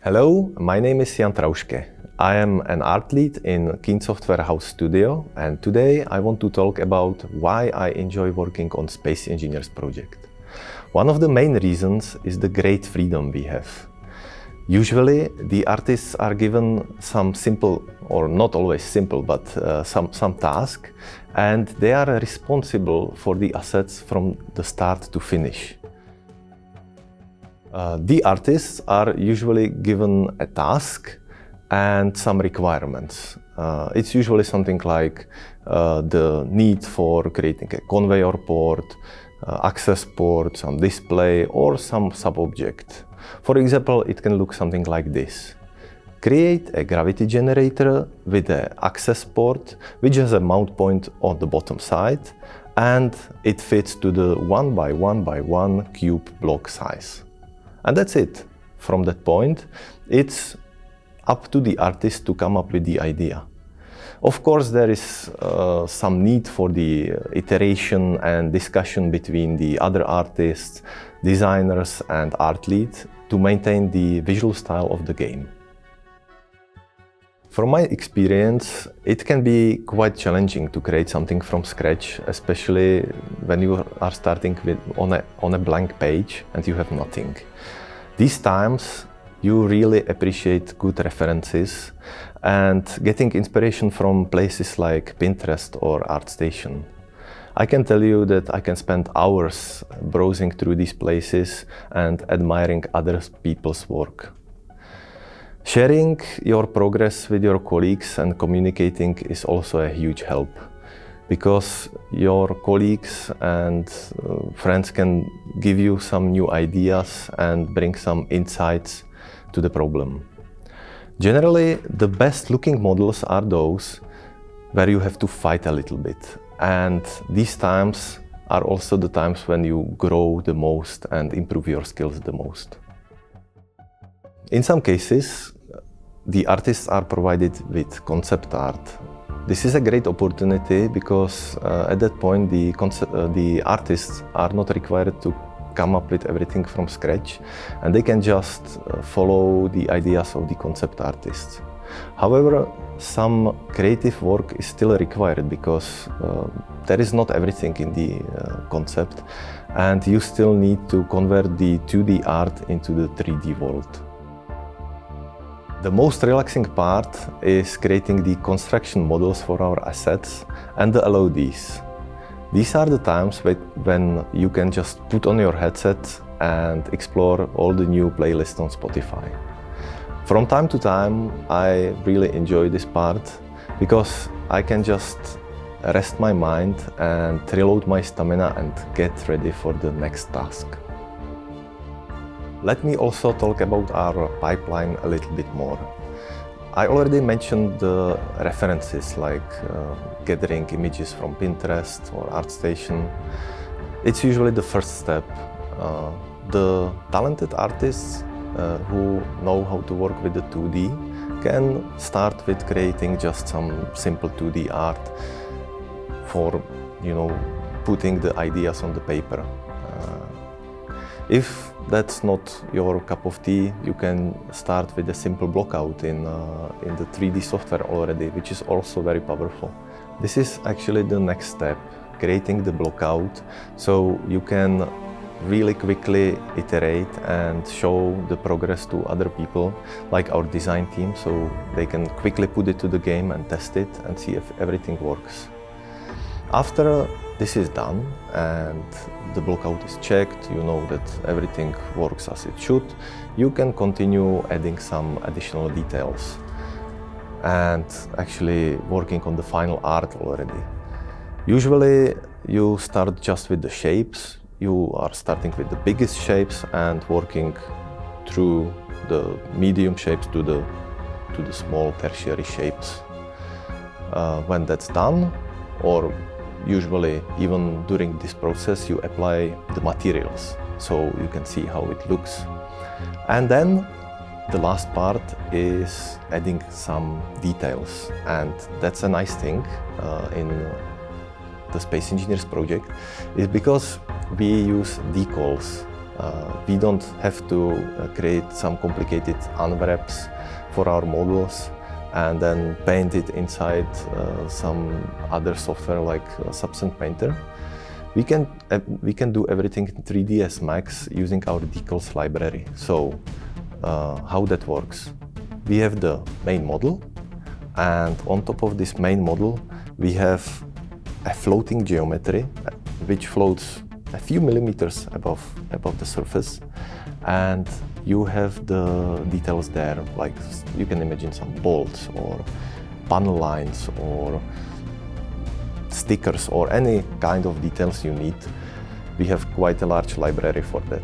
Hello, my name is Honza Trauške. I am an art lead in Keen Software House Studio, and today I want to talk about why I enjoy working on Space Engineers project. One of the main reasons is the great freedom we have. Usually the artists are given some simple, or not always simple, but some task, and they are responsible for the assets from the start to finish. The artists are usually given a task and some requirements. It's usually something like the need for creating a conveyor port, access port, some display, or some sub-object. For example, it can look something like this. Create a gravity generator with an access port, which has a mount point on the bottom side, and it fits to the 1 by 1 by 1 cube block size. And that's it. From that point, it's up to the artist to come up with the idea. Of course, there is some need for the iteration and discussion between the other artists, designers, and art lead to maintain the visual style of the game. From my experience, it can be quite challenging to create something from scratch, especially when you are starting on a blank page and you have nothing. These times, you really appreciate good references and getting inspiration from places like Pinterest or ArtStation. I can tell you that I can spend hours browsing through these places and admiring other people's work. Sharing your progress with your colleagues and communicating is also a huge help, because your colleagues and friends can give you some new ideas and bring some insights to the problem. Generally, the best looking models are those where you have to fight a little bit. And these times are also the times when you grow the most and improve your skills the most. In some cases, the artists are provided with concept art. This is a great opportunity because at that point the artists are not required to come up with everything from scratch, and they can just follow the ideas of the concept artists. However, some creative work is still required because there is not everything in the concept, and you still need to convert the 2D art into the 3D world. The most relaxing part is creating the construction models for our assets and the LODs. These are the times when you can just put on your headset and explore all the new playlists on Spotify. From time to time, I really enjoy this part because I can just rest my mind and reload my stamina and get ready for the next task. Let me also talk about our pipeline a little bit more. I already mentioned the references like gathering images from Pinterest or ArtStation. It's usually the first step. The talented artists who know how to work with the 2D can start with creating just some simple 2D art for, putting the ideas on the paper. If that's not your cup of tea, you can start with a simple blockout in the 3D software already, which is also very powerful. This is actually the next step, creating the blockout, so you can really quickly iterate and show the progress to other people, like our design team, so they can quickly put it to the game and test it and see if everything works. After this is done and the blockout is checked, you know that everything works as it should, you can continue adding some additional details and actually working on the final art already. Usually you start just with the shapes. You are starting with the biggest shapes and working through the medium shapes to the small tertiary shapes. When that's done, or usually even during this process, you apply the materials so you can see how it looks. And then the last part is adding some details, and that's a nice thing in the Space Engineers project, is because we use decals We don't have to create some complicated unwraps for our models and then paint it inside some other software like Substance Painter. We can do everything in 3ds Max using our decals library. So how that works? We have the main model, and on top of this main model we have a floating geometry which floats a few millimeters above the surface, and you have the details there, like you can imagine some bolts or panel lines or stickers or any kind of details you need. We have quite a large library for that.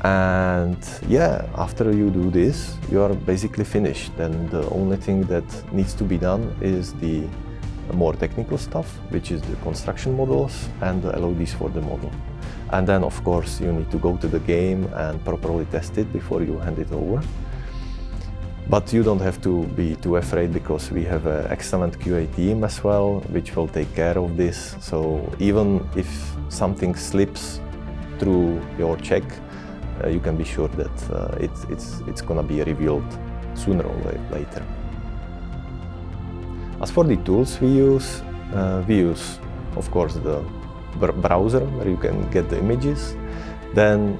And yeah, after you do this, you are basically finished. Then the only thing that needs to be done is the more technical stuff, which is the construction models and the LODs for the model. And then of course you need to go to the game and properly test it before you hand it over. But you don't have to be too afraid, because we have an excellent QA team as well, which will take care of this. So even if something slips through your check, you can be sure that it's gonna be revealed sooner or later. As for the tools we use of course the browser where you can get the images. Then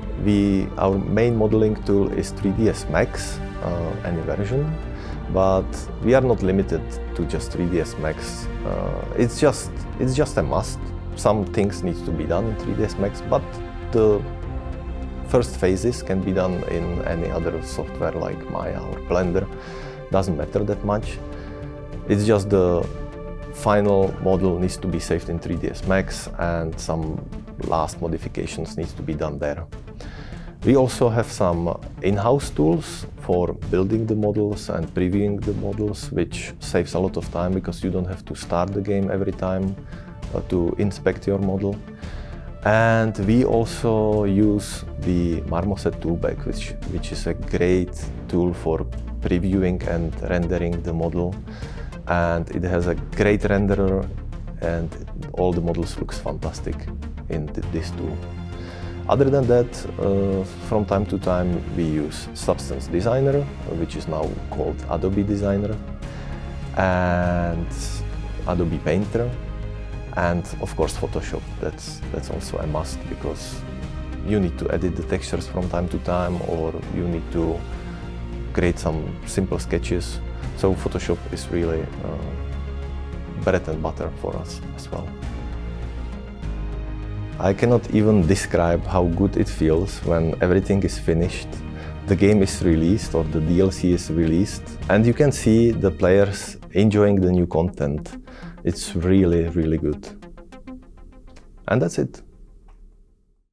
our main modeling tool is 3ds Max, any version, but we are not limited to just 3ds Max. It's just a must. Some things need to be done in 3ds Max, but the first phases can be done in any other software like Maya or Blender. Doesn't matter that much. It's just the final model needs to be saved in 3ds Max, and some last modifications needs to be done there. We also have some in-house tools for building the models and previewing the models, which saves a lot of time because you don't have to start the game every time to inspect your model. And we also use the Marmoset toolbag, which is a great tool for previewing and rendering the model. And it has a great renderer, and all the models looks fantastic in this tool. Other than that, from time to time we use Substance Designer, which is now called Adobe Designer, and Adobe Painter, and of course Photoshop. That's also a must, because you need to edit the textures from time to time, or you need to create some simple sketches. So Photoshop is really bread and butter for us as well. I cannot even describe how good it feels when everything is finished, the game is released or the DLC is released, and you can see the players enjoying the new content. It's really, really good. And that's it.